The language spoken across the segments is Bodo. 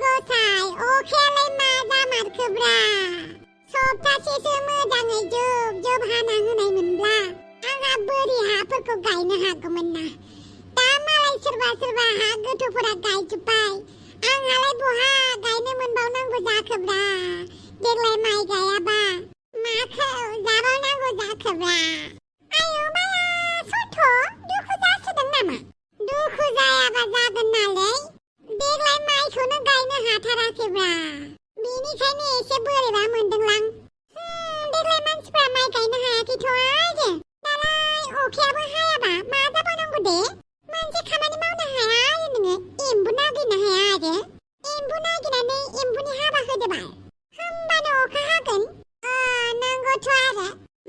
गसाय अखायालाय मा जामारखोब्रा सप्तासेसो मोजाङै जोब हाना होनायमोनब्ला आंहा बोरि हाफोरखौ गायनो हागौमोन ना दा मालाय सोरबा हा गोथौफोरा गायजोब्बाय आंहालाय बहा गायनो मोनबावनांगौ जाखोब्रा देग्लाय माइ गायाबा माखौ जाबावनांगौ जाखोब्रा आयौ बाला सथ' दुखु जासोदों नामा दुखु जायाबा जागोन नालाय देग्लाय माइखौनो गायनो हाथाराखैब्रा बेनिखायनो एसे बोरैबा मोनदोंलां देग्लाय मानसिफ्रा माइ गायनो हायाखैथ' आरो दालाय अखायाबो हायाबा मा जाबावनांगौ दे मोनसे खामानि मावनो हाया आरो नोङो एम्बु नागिरनो हाया आरो एम्बु नागिरनानै एम्बुनि हाबा होदोबाल होमबानो अखा हागोन नंगौथ' आरो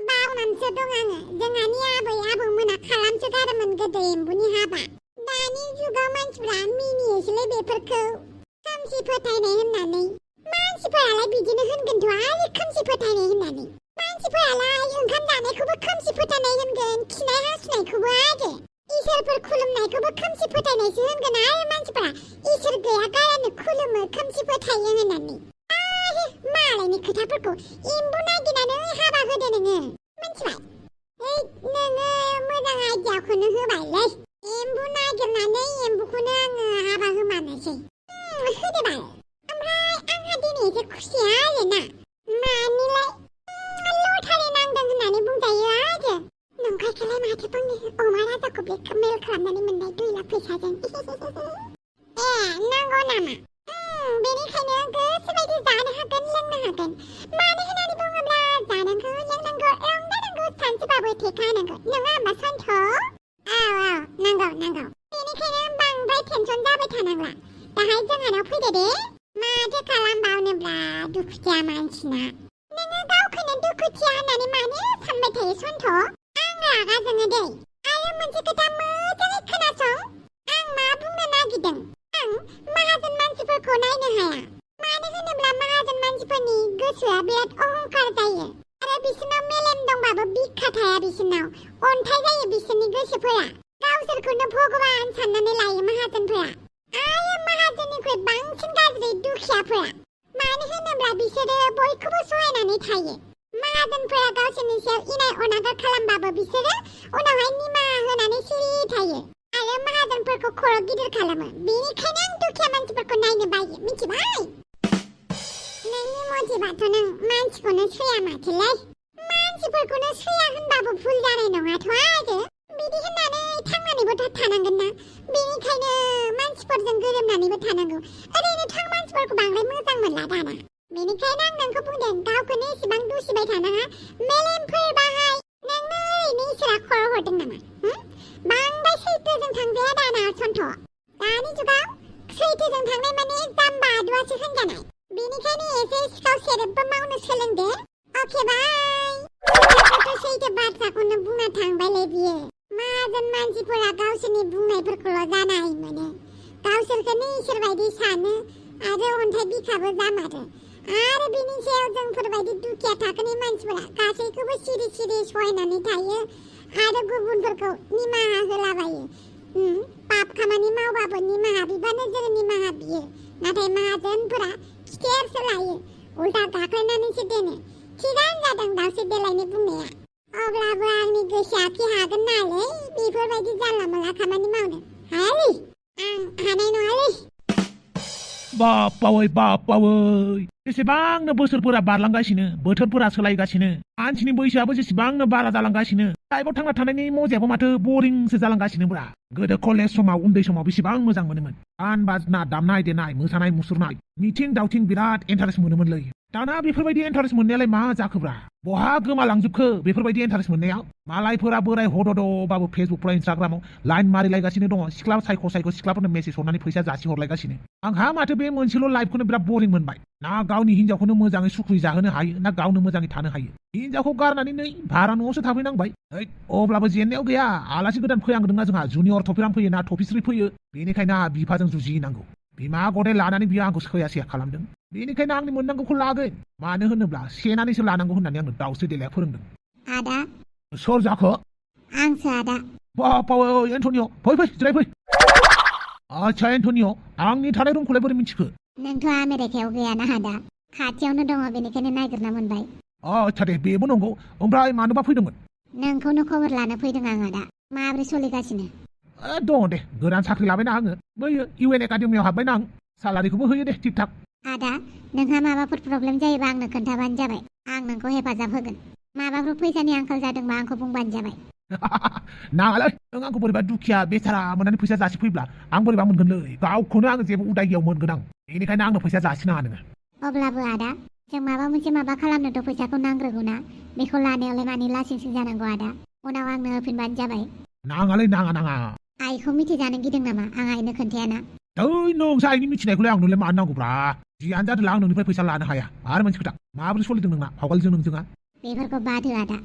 बावनानैसो दं आङो जोंहानि आबै आबौमोना खालामसोगारोमोन गोदो एम्बुनि हाबा दानि जुगाव मानसिफ्रा मिनियोसोलै बेफोरखौ खोमसि फोथायनाय होननानै मानसिफोरालाय बिदिनो होनगोनथ' आरो खोमसि फोथायनाय होननानै मानसिफोरालाय ओंखाम जानायखौबो खोमसि फोथायनाय होनगोन खिनाय हासुनायखौबो आरो इसोरफोर खुलुमनायखौबो खोमसि फोथायनायसो होनगोन आरो मानसिफोरा इसोर गैया गारानो खुलुमो खोमसि फोथायो होननानै मालायनि खोथाफोरखौ एम्बु नागिरनानै हाबा होदो नोङो मिथिबाय नोङो मोजां आइडियाखौनो होबायलै एम्बु नागिरनानै एम्बुखौनो आङो हाबा होमारनोसै होदोबाल ओमफ्राय आंहा दिनै एसे खुसिया आरोना मानिलाय लटारि नांदों होननानै बुंजायो आरो नंखायखौलाय माथो बुंनो अमा राजाखौ ब्लेकमेल खालामनानै मोननाय 2 लाख फैसाजों नांगौ नामा बेनिखायनो गोसोबायदि जानो हागोन लोंनो हागोन मानो होननानै बुङोब्ला जानांगौ लोंनांगौ रंजानांगौ सानसेबाबो थेखा होनांगौ नङा होमबा सन्थ' नांगौ बेनिखायनो बांद्राय टेनसन जाबाय थानांला दाहाय जोंहानाव फैदो दे माथो खालामबावनोब्ला दुखुथिया मानसिना नोङो गावखौनो दुखुथिया होननानै मानो सानबाय थायो सन्थ' आं रागा जोङो दै आरो मोनसे खोथा मोजाङै खोनासं आं मा बुंनो नागिरदों आं माहाजोन मानसिफोरखौ नायनो हाया मानो होनोब्ला माहाजोन मानसिफोरनि गोसोआ बिराद अहंकार जायो आरो बिसोरनाव मेलेम दंबाबो बिखा थाया बिसोरनाव अन्थाइ जायो बिसोरनि गोसोफोरा गावसोरखौनो भगबान साननानै लायो माहाजोनफोरा आरो माहाजोननिख्रुइ बांसिन गाज्रि दुखियाफोरा मानो होनोब्ला बिसोरो बयखौबो सहायनानै थायो माहाजोनफोरा गावसोरनि सायाव इनाय अनागार खालामबाबो बिसोरो उनावहाय निमाहा होनानै सिरि थायो आरो माहाजोनफोरखौ खर' गिदिर खालामो बेनिखायनो आं दुखिया मानसिफोरखौ नायनो बायो मिथिबाय नोंनि मथेबाथ' नों मानसिखौनो सैया माथोलै मानसिफोरखौनो सैया होनबाबो भुल जानाय नङाथ' आरो बिदि होननानै थांनानैबो थानांगोन ना बेनिखायनो मानसिफोरजों गोरोबनानैबो थानांगौ ओरैनोथ' मानसिफोरखौ बांद्राय मोजां मोनला दाना बेनिखायनो आं नोंखौ बुंदों गावखौनो एसेबां दुसिबाय थानाङा मेलेमफोर बाहाय नोंनो ओरैनो इसोरा खर' हरदों नामा बांद्राय सैथोजों थांजाया दाना सन्थ' दानि जुगाव सैथोजों थांनाय माने जाम्बा आदुवासो होनजानाय बेनिखायनो एसे सिखाव सेरेबबो मावनो सोलोंदो अके बाय सैथो बाथ्राखौनो बुंना थांबायलै बियो माहाजोन मानसिफोरा गावसोरनि बुंनायफोरखौल' जानाय मोनो गावसोरखौनो इसोर बायदि सानो आरो अन्थाइ बिखाबो जामारो आरो बिनि सायाव जोंफोरबायदि दुखिया थाखोनि मानसिफोरा गासैखौबो सिरि सहायनानै थायो आरो गुबुनफोरखौ निमाहा होलाबायो पाप खामानि मावबाबो निमाहा बिबानो जों निमाहा बियो नाथाय माहाजोनफोरा खिथेरसो लायो उल्था गाख्लायनानैसो दोनो थिगानो जादों दावसे देलायनि बुंनाया अब्लाबो आंनि गोसोआ हागोन नालै बेफोरबायदि जानला मोनला खामानि मावनो हायालै आं हानाय नङालै बापावै जेसेबांनो बोसोरफोरा बारलांगासिनो बोथोरफोरा सोलायगासिनो मानसिनि बैसोआबो जेसेबांनो बारा जालांगासिनो लाइफआव थांना थानायनि मजायाबो माथो बरिंसो जालांगासिनोब्रा गोदो कलेज समाव उन्दै समाव बेसेबां मोजां मोनोमोन गान बाजना दामनाय देनाय मोसानाय मुसुरनाय मिथिं दावथिं बिराद इन्टारेस्ट मोनोमोनलै दाना बेफोरबायदि इन्टारेस्ट मोननायालाय मा जाखोब्रा बहा गोमालांजोबखो बेफोरबायदि इन्टारेस्ट मोननायाव मालायफोरा बोराय हद'द'बाबो फेसबुकफ्राव इन्स्टाग्रामाव लाइन मारिलायगासिनो दङ सिख्ला सायख' सिख्लाफोरनो मेसेज हरनानै फैसा जासि हरलायगासिनो आंहा माथो बे मोनसेल' लाइफखौनो बिराद बरिं मोनबाय ना गावनि हिन्जावखौनो मोजाङै सुखुयै जाहोनो हायो ना गावनो मोजाङै थानो हायो हिन्जावखौ गारनानै नै भारा न'आवसो थाफैनांबाय अब्लाबो जेननायाव गैया आलासि गोदान फैहांदोंना जोंहा जुनियर टफिराम फैयो ना टफिस्रि फैयो बेनिखायनो आंहा बिफाजों जुजिनांगौ बिमा गदाय लानानै बियो आंखौ सैया खालामदों बेनिखायनो आंनि मोननांगौखौ लागोन मानो होनोब्ला सेनानैसो लानांगौ होननानै आंनो दाउस्रि देलाया फोरोंदों आदा सोर जाखो आंसो आदा बापावै एन्टनिय' फै जिराय फै आच्छा एन्टनिय' आंनि थानाय रुमखौलाय बोरै मिथिखो नोंथ' आमेरिकायाव गैयाना आदा खाथियावनो दङ बेनिखायनो नागिरना मोनबाय आच्छा दे बेबो नंगौ ओमफ्राय मानोबा फैदोंमोन नोंखौनो खबर लानो फैदों आं आदा माबोरै सोलिगासिनो दङ दे गोदान साख्रि लाबायना आङो बैयो UN एकाडेमियाव हाबबायना आं सालारिखौबो होयो दे थिग थाक आदा नोंहा माबाफोर प्रब्लेम जायोबा आंनो खोन्थाबानो जाबाय आं नोंखौ हेफाजाब होगोन माबाफोर फैसानि आंखाल जादोंबा आंखौ बुंबानो जाबाय नाङालै नों आंखौ बोरैबा दुखिया बेसारा मोननानै फैसा जासिफैब्ला आं बोरैबा मोनगोनलै गावखौनो आङो जेबो उदाय गैयाव मोनगोन आं बेनिखायनो आंनो फैसा जासिनाङा नोङो अब्लाबो आदा जों माबा मोनसे माबा खालामनोथ' फैसाखौ नांग्रोगौना बेखौ लानायावलाय मानि लासिंसिं जानांगौ आदा उनाव आंनो होफिनबानो जाबाय नाङालै नाङा आइखौ मिथिजानो गिदों नामा आं आइनो खोन्थायाना ओइ नोंसो आइनि मिथिनायखौलाय आंनोलाय मानो नांगौब्रा जियानो जादोंला आं नोंनिफ्राय फैसा लानो हाया आरो मोनसे खोथा माबोरै सोलिदों नोंना फावगालिजों नोंजोङा बेफोरखौ बाद हो आदा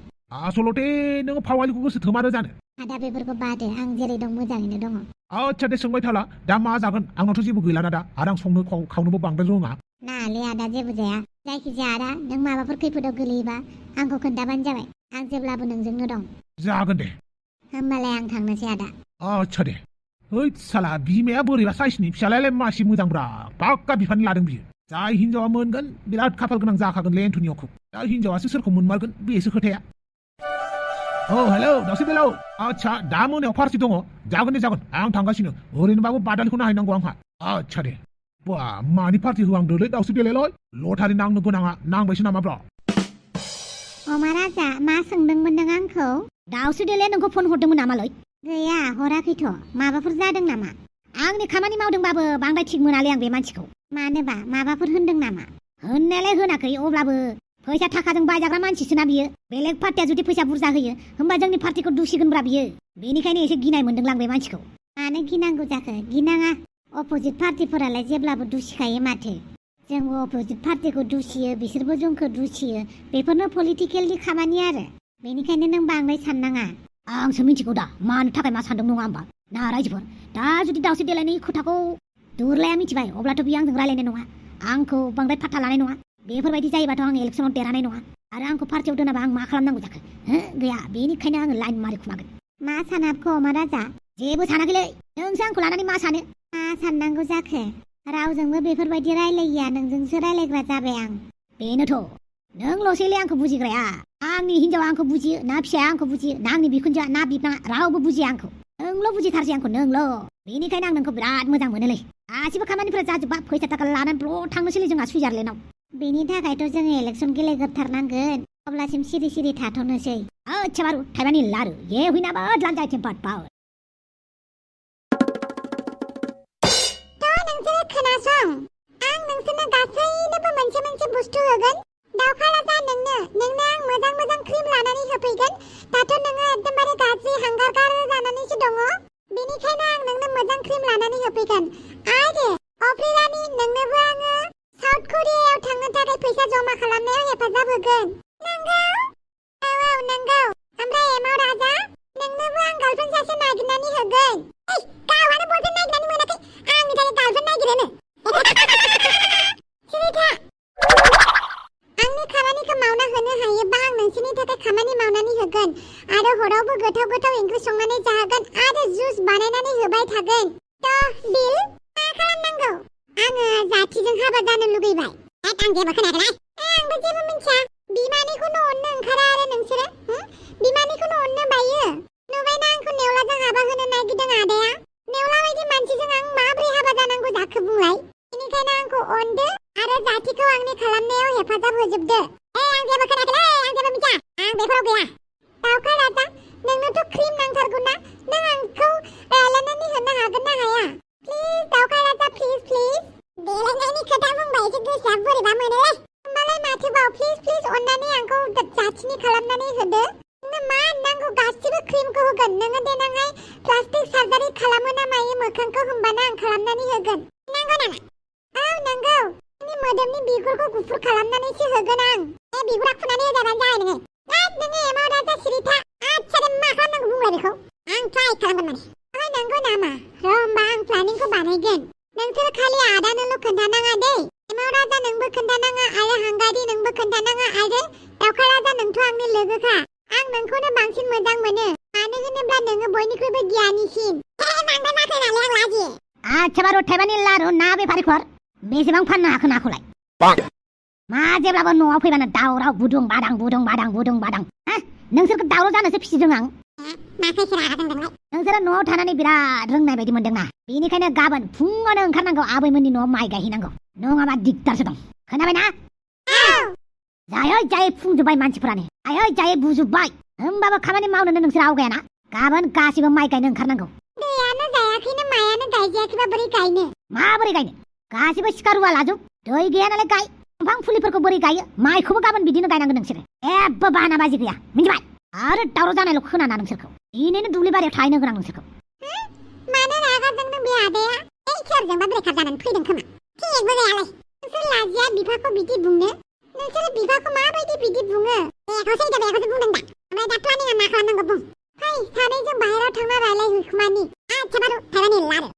आसलथे नोङो फावगालिखौ गोसो थोमारो जानो आदा बेफोरखौ बाद हो आं जेरै दं मोजाङैनो दङ आच्छा दे सोंबाय थाला दा मा जागोन आंनावथ' जेबो गैलाना दा आरो आं संनो खावनोबो बांद्राय रोङा नालै आदा जेबो जाया जायखिजाया आदा नों माबाफोर खैफोदाव गोलैयोबा आंखौ खोन्थाबानो जाबाय आं जेब्लाबो नोंजोंनो दं जागोन दे होमबालाय आं थांनोसै आदा आच्छा दे ओइ साला बिमाया बोरैबा साइसनि फिसालायालाय मासि मोजांब्रा पाक्का बिफानि लादों बियो जाय हिनजावा मोनगोन बिराद खाफाल गोनां जाखागोन एन्टनिय'खौ दा हिनजावासो सोरखौ मोनमारगोन बेसो खोथाया हेलौ दावसि बेलाव आच्छा दा मोनायाव पार्टि दङ जागोन दे जागोन आं थांगासिनो ओरैनोबाबो बादालिखौ नायहैनांगौ आंहा आच्छा दे बा मानि पार्टि होआंदोलै दावसि बेलायलाय लटारि नांनो गोनाङा नांबायसो नामा ब्रा अमा राजा मा सोंदोंमोन नों आंखौ दावसि देले नोंखौ फन हरदोंमोन नामालै गैया हराखैथ' माबाफोर जादों नामा आंनि खामानि मावदोंबाबो बांद्राय थिग मोनालै आं बे मानसिखौ मानोबा माबाफोर होनदों नामा होननायालाय होनाखै अब्लाबो फैसा थाखाजों बायजाग्रा मानसिसोना बियो बेलेग पार्टिया जुदि फैसा बुरजा होयो होमबा जोंनि पार्टिखौ दुसिगोनब्रा बियो बेनिखायनो एसे गिनाय मोनदोंलां बे मानसिखौ मानो गिनांगौ जाखो गिनाङा अपोजिट पार्टिफोरालाय जेब्लाबो दुसिखायो माथो जोंबो अपोजिट पार्टिखौ दुसियो बिसोरबो जोंखौ दुसियो बेफोरनो पलिटिकेलनि खामानि आरो बेनिखायनो नों बांद्राय साननाङा आंसो मिथिगौ दा मानो थाखाय मा सानदों नङा होमबा ना रायजोफोर दा जुदि दावसि देलायनि खोथाखौ दुरलाया मिथिबाय अब्लाथ' बियो आंजों रायलायनाय नङा आंखौ बांद्राय फात्ता लानाय नङा बेफोरबायदि जायोबाथ' आं इलेक्सनाव देरहानाय नङा आरो आंखौ पार्टियाव दोनाबा आं मा खालामनांगौ जाखो गैया बेनिखायनो आङो लाइन मारि खुमागोन मा सानाबखौ अमा राजा जेबो सानाखैलै नोंसो आंखौ लानानै मा सानो मा साननांगौ जाखो रावजोंबो बेफोरबायदि रायलायिया नोंजोंसो रायलायग्रा जाबाय आं बेनोथ' नोंल'सैलै आंखौ बुजिग्राया आंनि हिनजावा आंखौ बुजियो ना फिसाया आंखौ बुजियो ना आंनि बिखुनजोआ ना बिफाङा रावबो बुजिया आंखौ नोंल' बुजिथारसै आंखौ नोंल' बेनिखायनो आं नोंखौ बिराद मोजां मोनोलै गासिबो खामानिफोरा जाजोबबा फैसा थाखा लानानै ब्ल' थांनोसैलै जोंहा सुइजारलेण्डआव बेनि थाखायथ' जोङो इलेक्सन गेलेग्रोथारनांगोन अब्लासिम सिरि सिरि थाथ'नोसै अच्छा बारु थाइबानि लारु ये हुइनाबा लान्जाय टेम्पार्ड पावर नोंसोरो खोनासं आं नोंसोरनो गासैनोबो मोनसे मोनसे बुस्थु होगोन दावखा राजा नोंनो आं मोजां मोजां क्रिम लानानै होफैगोन दाथ' नोङो एकदमबारे गाज्रि हांगार जानानैसो दङ बेनिखायनो आं नोंनो मोजां क्रिम लानानै होफैगोन आरो अफ्रिरानि नोंनोबो आङो साउथ करियायाव थांनो थाखाय फैसा जमा खालामनायाव हेफाजाब होगोन नंगौ औ नंगौ ओमफ्राय एमाव राजा नोंनोबो आं गार्लफ्रेन्ड सासे नागिरनानै होगोन गावहानो बयफ्रेन्ड नागिरनानै मोनाखै आंनि थाखाय गार्लफ्रेन्ड नागिरोनो सिरिथा आंनि खामानिखौ मावना होनो हायोबा आं नोंसोरनि थाखाय खामानि मावनानै होगोन आरो हरावबो गोथाव गोथाव ओंख्रि संनानै जाहोगोन आरो जुस बानायनानै होबाय थागोन थ' बिल मा खालामनांगौ आङो जाथिजों हाबा जानो लुगैबाय आं जेबो खोनायाखै आंबो जेबो मिन्थिया बिमानिखौनो अननो ओंखारा आरो नोंसोरो बिमानिखौनो अननो बायो नुबायना आंखौ नेवलाजों हाबा होनो नागिरदों आदाया नेवला बायदि मानसिजों आं माब्रै हाबा जानांगौ जाखो बुंलाय बेनिखायनो आंखौ अनदो आरो जाथिखौ आंनि खालामनायाव हेफाजाब होजोबदो आं जेबो खोनायाखै आं जेबो मिथिया आं बेफोराव गैया दावखा राजा नोंनोथ' क्रिम नांथारगौ ना नों आंखौ लानानै होनो हागोन ना हाया प्लिज दावखा राजा प्लिज देलायनायनि खोथा बुंबा एसे गोसोआ बोरैबा मोनोलै होमबालाय माथोबाव प्लिज अननानै आंखौ जाथिनि खालामनानै होदो नोंनो मा नांगौ गासिबो क्रिमखौ होगोन नोङो देनांहाय प्लास्टिक सार्जारि खालामो ना मायो मोखांखौ होमबाना आं खालामनानै होगोन नांगौ नामा औ नंगौ नोंनि मोदोमनि बिगुरखौ गुफुर खालामनानैसो होगोन आं बिगुरा खुनानै होजाबानो जाबाय नोङो नोङो एमाव राजा सिरिथा आच्छा दे मा खालामनांगौ बुंलाय बेखौ आं ट्राइ खालामगोन माने नंगौ नामा होमबा आं प्लानिंखौ बानायगोन नोंसोर खालि आदानोल' खोन्थानाङा दे एमाव राजा नोंबो खोन्थानाङा आरो हांगारि नोंबो खोन्थानाङा आरो दावखा राजा नोंथ' आंनि लोगोखा आं नोंखौनो बांसिन मोजां मोनो मानो होनोब्ला नोङो बयनिख्रुइबो गियानिसिन बांद्राय माथो नालाय आं लाजियो आच्छा बारु थाइबानि लारु ना बेफारिफोर बेसेबां फाननो हाखो नाखौलाय मा जेब्लाबो न'आव फैबानो दावराव बुदुं बादां हा नोंसोरखौ दावराव जानोसो फिसिदों आं माखासे रागा जोंदोंलाय नोंसोरो न'आव थानानै बिराद रोंनाय बायदि मोनदोंना बेनिखायनो गाबोन फुङावनो ओंखारनांगौ आबैमोननि न'आव माइ गायहैनांगौ नङाबा दिगदारसो दं खोनाबायना जायै फुंजोब्बाय मानसिफोरानो जायै बुजोब्बाय होमबाबो खामानि मावनोनो नोंसोर आवगायाना गाबोन गासिबो माइ गायनो ओंखारनांगौ दैयानो जायाखैनो मायानो गायजायाखैबा बोरै गायनो माबोरै गायनो गासिबो सिखा रुवा लाजोब दै गैया नालाय गाय दंफां फुलिफोरखौ बोरै गायो माइखौबो गाबोन बिदिनो गायनांगोन नोंसोरो जेबो बाहाना बाजि गैया मिथिबाय आरो दावराव जानायल' खोनाना नोंसोरखौ दिनैनो दुब्लि बारियाव थाहैनो गोनां नोंसोरखौ मानो रागा जोंदों बे आदाया सोरजोंबा ब्रेकार जानानै फैदों खोमा थिगबो जायालाय नोंसोर लाजिया बिफाखौ बिदि बुंनो नोंसोर बिफाखौ माबायदि बिदि बुङो बेखौसो बुंदों दा ओमफ्राय दा प्लानिंआ मा खालामनांगौ बुं फै सानैजों बाहेरायाव थांना रायलायहैखुमानि आच्छा बारु थाइबानि लारो